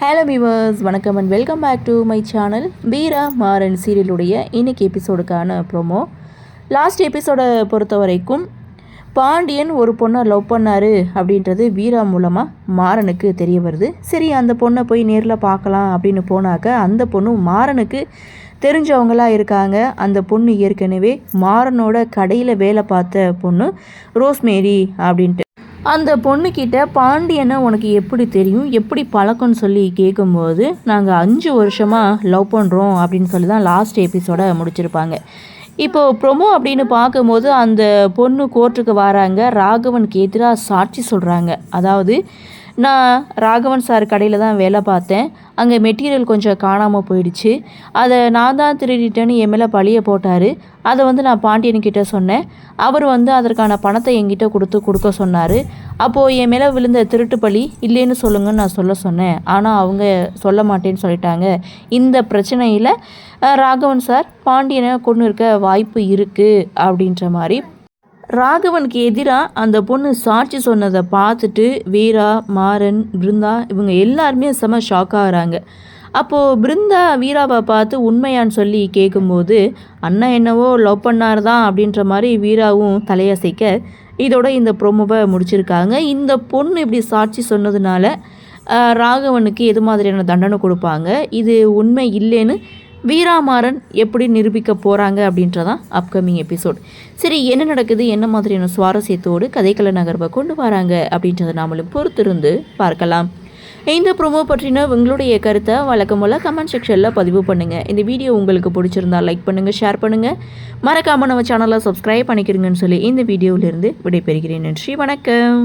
Hello viewers, வணக்கம் and welcome back to my channel. Veera Maaran சீரியலுடைய இன்னைக்கு எபிசோடுக்கான ப்ரோமோ. லாஸ்ட் எபிசோடை பொறுத்த வரைக்கும் பாண்டியன் ஒரு பொண்ணை லவ் பண்ணார் அப்படின்றது வீரா மூலமாக மாறனுக்கு தெரிய வருது. சரி, அந்த பொண்ணை போய் நேரில் பார்க்கலாம் அப்படின்னு போனாக்க அந்த பொண்ணு மாறனுக்கு தெரிஞ்சவங்களாக இருக்காங்க. அந்த பொண்ணு ஏற்கனவே மாறனோட கடையில் வேலை பார்த்த பொண்ணு ரோஸ்மேரி அப்படின்ட்டு. அந்த பொண்ணுக்கிட்ட பாண்டியனை உனக்கு எப்படி தெரியும், எப்படி பழக்கம்னு சொல்லி கேட்கும்போது நாங்கள் 5 வருஷமாக லவ் பண்ணுறோம் அப்படின்னு சொல்லி தான் லாஸ்ட் எபிசோடை முடிச்சிருப்பாங்க. இப்போது ப்ரொமோ அப்படின்னு பார்க்கும்போது அந்த பொண்ணு கோர்ட்டுக்கு வராங்க. ராகவனுக்கு எதிராக சாட்சி சொல்கிறாங்க. அதாவது, நான் ராகவன் சார் கடையில் தான் வேலை பார்த்தேன், அங்கே மெட்டீரியல் கொஞ்சம் காணாமல் போயிடுச்சு, அதை நான் தான் திருடிட்டேன்னு என் மேலே பழிய போட்டார். அதை நான் பாண்டியன்கிட்ட சொன்னேன். அவர் அதற்கான பணத்தை என்கிட்ட கொடுக்க சொன்னார். அப்போது என் மேலே விழுந்த திருட்டு பழி இல்லைன்னு சொல்லுங்கன்னு நான் சொன்னேன். ஆனால் அவங்க சொல்ல மாட்டேன்னு சொல்லிட்டாங்க. இந்த பிரச்சனையில் ராகவன் சார் பாண்டியனை கொண்டு இருக்க வாய்ப்பு இருக்குது அப்படின்ற மாதிரி ராகவனுக்கு எதிராக அந்த பொண்ணு சாட்சி சொன்னதை பார்த்துட்டு வீரா, மாறன், பிருந்தா இவங்க எல்லாருமே செம ஷாக் ஆகிறாங்க. அப்போது பிருந்தா வீராவை பார்த்து உண்மையான்னு சொல்லி கேட்கும்போது அண்ணன் என்னவோ லவ் பண்ணார் தான் அப்படின்ற மாதிரி வீராவும் தலையசைக்க இதோட இந்த ப்ரோமோவை முடிச்சிருக்காங்க. இந்த பொண்ணு இப்படி சாட்சி சொன்னதுனால ராகவனுக்கு எது மாதிரியான தண்டனை கொடுப்பாங்க, இது உண்மை இல்லைன்னு வீராமாறன் எப்படி நிரூபிக்க போகிறாங்க அப்படின்றதான் அப்கமிங் எபிசோட். சரி, என்ன நடக்குது, என்ன மாதிரியான சுவாரஸ்யத்தோடு கதைக்கள நகர்வை கொண்டு வராங்க அப்படின்றத நாமளும் பொறுத்திருந்து பார்க்கலாம். இந்த ப்ரோமோ பற்றின உங்களுடைய கருத்தை வழக்கம் போல் கமெண்ட் செக்ஷனில் பதிவு பண்ணுங்கள். இந்த வீடியோ உங்களுக்கு பிடிச்சிருந்தா லைக் பண்ணுங்கள், ஷேர் பண்ணுங்கள், மறக்காமல் நம்ம சேனலை சப்ஸ்கிரைப் பண்ணிக்கிறீங்கன்னு சொல்லி இந்த வீடியோவிலிருந்து விடைபெறுகிறேன். நன்றி, வணக்கம்.